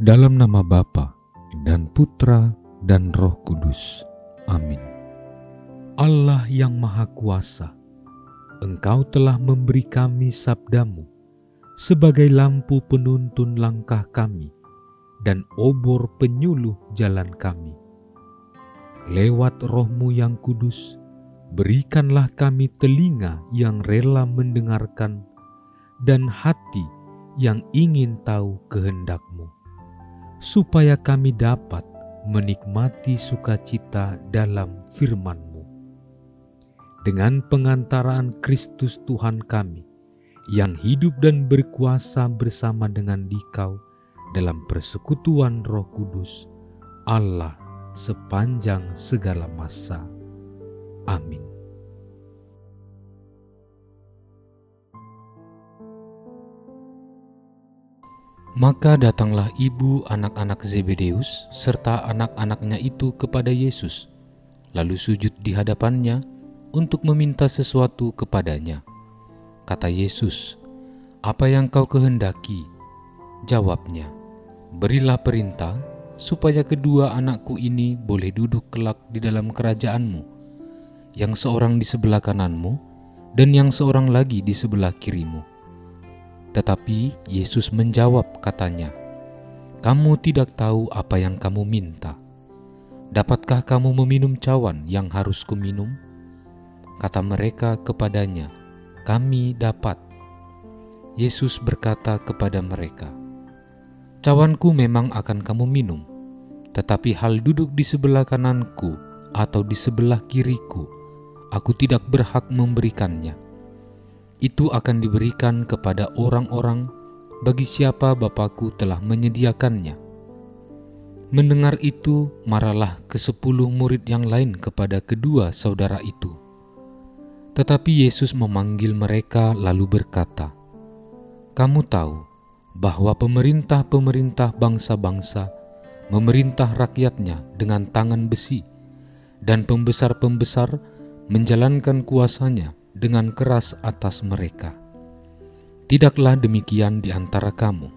Dalam nama Bapa dan Putra dan Roh Kudus. Amin. Allah yang Maha Kuasa, Engkau telah memberi kami sabda-Mu sebagai lampu penuntun langkah kami dan obor penyuluh jalan kami. Lewat Roh-Mu yang kudus, berikanlah kami telinga yang rela mendengarkan dan hati yang ingin tahu kehendak-Mu, supaya kami dapat menikmati sukacita dalam firman-Mu. Dengan pengantaraan Kristus Tuhan kami, yang hidup dan berkuasa bersama dengan Dikau dalam persekutuan Roh Kudus, Allah sepanjang segala masa. Amin. Maka datanglah ibu anak-anak Zebedeus serta anak-anaknya itu kepada Yesus, lalu sujud di hadapannya untuk meminta sesuatu kepadanya. Kata Yesus, "Apa yang kau kehendaki?" Jawabnya, "Berilah perintah supaya kedua anakku ini boleh duduk kelak di dalam kerajaan-Mu, yang seorang di sebelah kanan-Mu dan yang seorang lagi di sebelah kiri-Mu." Tetapi Yesus menjawab katanya, "Kamu tidak tahu apa yang kamu minta. Dapatkah kamu meminum cawan yang harus kuminum?" Kata mereka kepadanya, "Kami dapat." Yesus berkata kepada mereka, "Cawanku memang akan kamu minum, tetapi hal duduk di sebelah kananku atau di sebelah kiriku, aku tidak berhak memberikannya. Itu akan diberikan kepada orang-orang bagi siapa Bapa-Ku telah menyediakannya." Mendengar itu, marahlah ke-10 murid yang lain kepada kedua saudara itu. Tetapi Yesus memanggil mereka lalu berkata, "Kamu tahu bahwa pemerintah-pemerintah bangsa-bangsa memerintah rakyatnya dengan tangan besi, dan pembesar-pembesar menjalankan kuasanya dengan keras atas mereka. Tidaklah demikian di antara kamu.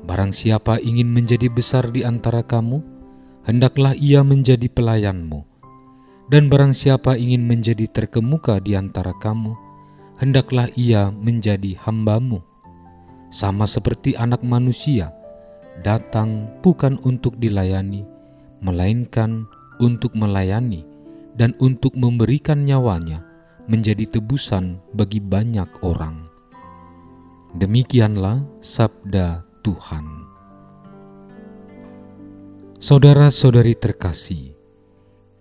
Barang siapa ingin menjadi besar di antara kamu, hendaklah ia menjadi pelayanmu. Dan barang siapa ingin menjadi terkemuka di antara kamu, hendaklah ia menjadi hambamu. Sama seperti Anak Manusia datang bukan untuk dilayani, melainkan untuk melayani dan untuk memberikan nyawanya menjadi tebusan bagi banyak orang." Demikianlah sabda Tuhan. Saudara-saudari terkasih,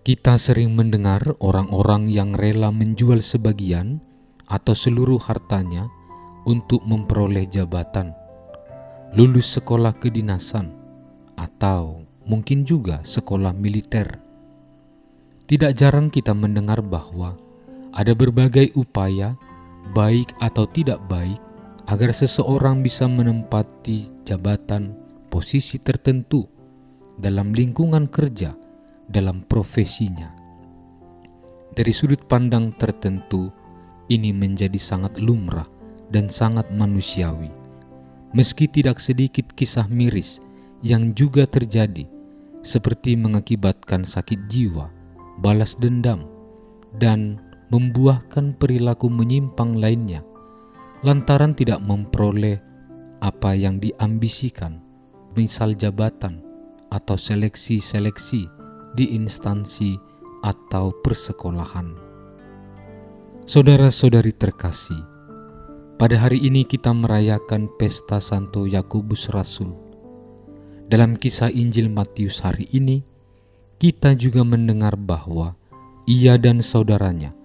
kita sering mendengar orang-orang yang rela menjual sebagian atau seluruh hartanya untuk memperoleh jabatan, lulus sekolah kedinasan, atau mungkin juga sekolah militer. Tidak jarang kita mendengar bahwa ada berbagai upaya, baik atau tidak baik, agar seseorang bisa menempati jabatan posisi tertentu dalam lingkungan kerja, dalam profesinya. Dari sudut pandang tertentu, ini menjadi sangat lumrah dan sangat manusiawi. Meski tidak sedikit kisah miris yang juga terjadi, seperti mengakibatkan sakit jiwa, balas dendam, dan membuahkan perilaku menyimpang lainnya, lantaran tidak memperoleh apa yang diambisikan, misal jabatan atau seleksi-seleksi di instansi atau persekolahan. Saudara-saudari terkasih, pada hari ini kita merayakan pesta Santo Yakobus Rasul. Dalam kisah Injil Matius hari ini, kita juga mendengar bahwa ia dan saudaranya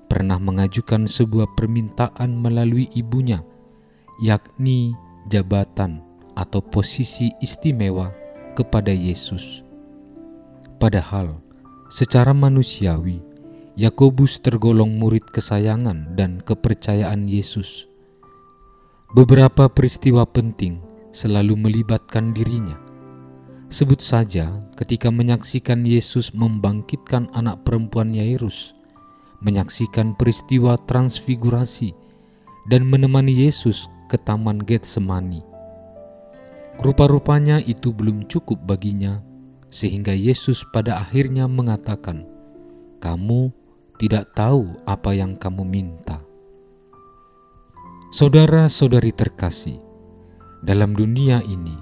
pernah mengajukan sebuah permintaan melalui ibunya, yakni jabatan atau posisi istimewa kepada Yesus. Padahal secara manusiawi, Yakobus tergolong murid kesayangan dan kepercayaan Yesus. Beberapa peristiwa penting selalu melibatkan dirinya. Sebut saja ketika menyaksikan Yesus membangkitkan anak perempuan Yairus, menyaksikan peristiwa transfigurasi, dan menemani Yesus ke Taman Getsemani. Rupa-rupanya itu belum cukup baginya, sehingga Yesus pada akhirnya mengatakan, "Kamu tidak tahu apa yang kamu minta." Saudara-saudari terkasih, dalam dunia ini,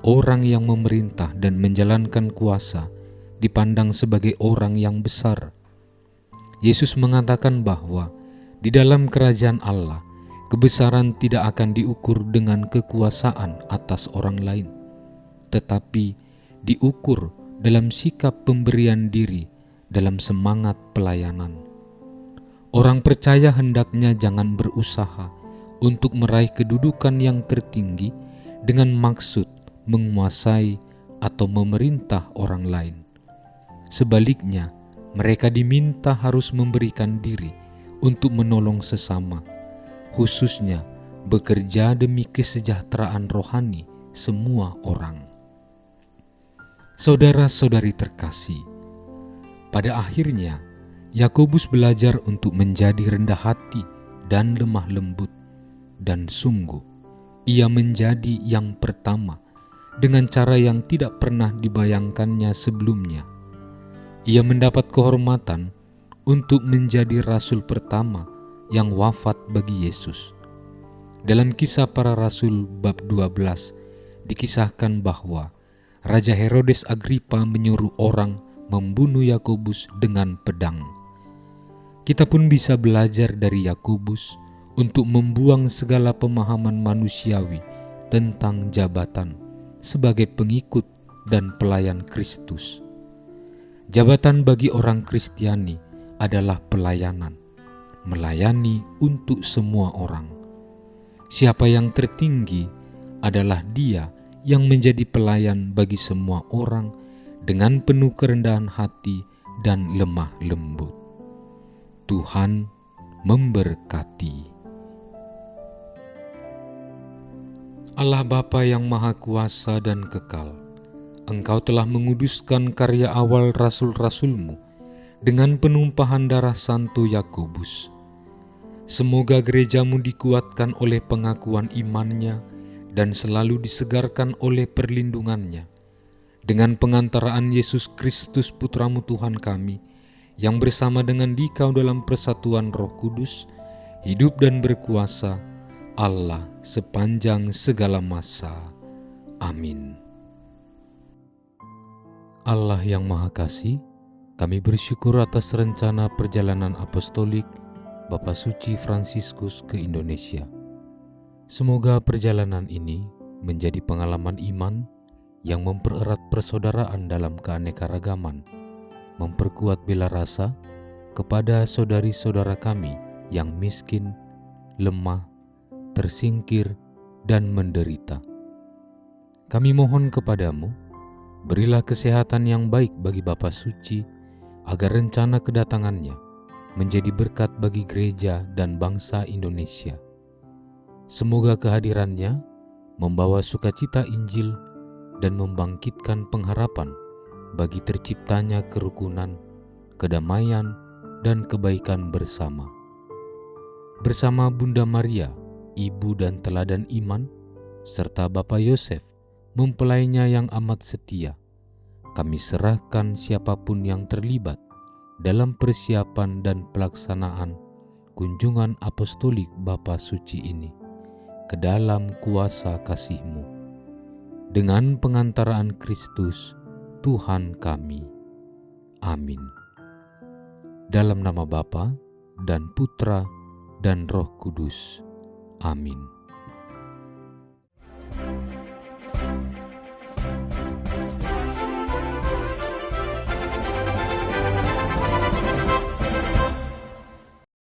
orang yang memerintah dan menjalankan kuasa dipandang sebagai orang yang besar. Yesus mengatakan bahwa di dalam kerajaan Allah, kebesaran tidak akan diukur dengan kekuasaan atas orang lain, tetapi diukur dalam sikap pemberian diri dalam semangat pelayanan. Orang percaya hendaknya jangan berusaha untuk meraih kedudukan yang tertinggi dengan maksud menguasai atau memerintah orang lain. Sebaliknya, mereka diminta harus memberikan diri untuk menolong sesama, khususnya bekerja demi kesejahteraan rohani semua orang. Saudara-saudari terkasih, pada akhirnya Yakobus belajar untuk menjadi rendah hati dan lemah lembut, dan sungguh ia menjadi yang pertama dengan cara yang tidak pernah dibayangkannya sebelumnya. Ia mendapat kehormatan untuk menjadi rasul pertama yang wafat bagi Yesus. Dalam Kisah Para Rasul bab 12 dikisahkan bahwa Raja Herodes Agripa menyuruh orang membunuh Yakobus dengan pedang. Kita pun bisa belajar dari Yakobus untuk membuang segala pemahaman manusiawi tentang jabatan sebagai pengikut dan pelayan Kristus. Jabatan bagi orang Kristiani adalah pelayanan, melayani untuk semua orang. Siapa yang tertinggi adalah dia yang menjadi pelayan bagi semua orang dengan penuh kerendahan hati dan lemah lembut. Tuhan memberkati. Allah Bapa yang Maha Kuasa dan Kekal, Engkau telah menguduskan karya awal rasul-rasul-Mu dengan penumpahan darah Santo Yakobus. Semoga gereja-Mu dikuatkan oleh pengakuan imannya dan selalu disegarkan oleh perlindungannya. Dengan pengantaraan Yesus Kristus Putra-Mu Tuhan kami, yang bersama dengan Dikau dalam persatuan Roh Kudus, hidup dan berkuasa Allah sepanjang segala masa. Amin. Allah yang Maha Kasih, kami bersyukur atas rencana perjalanan apostolik Bapak Suci Fransiskus ke Indonesia. Semoga perjalanan ini menjadi pengalaman iman yang mempererat persaudaraan dalam keanekaragaman, memperkuat bela rasa kepada saudari-saudara kami yang miskin, lemah, tersingkir, dan menderita. Kami mohon kepadamu, berilah kesehatan yang baik bagi Bapa Suci, agar rencana kedatangannya menjadi berkat bagi gereja dan bangsa Indonesia. Semoga kehadirannya membawa sukacita Injil dan membangkitkan pengharapan bagi terciptanya kerukunan, kedamaian, dan kebaikan bersama. Bersama Bunda Maria, Ibu dan Teladan Iman, serta Bapak Yosef, mempelainya yang amat setia, kami serahkan siapapun yang terlibat dalam persiapan dan pelaksanaan kunjungan apostolik Bapa Suci ini ke dalam kuasa kasih-Mu. Dengan pengantaraan Kristus, Tuhan kami. Amin. Dalam nama Bapa dan Putra dan Roh Kudus. Amin.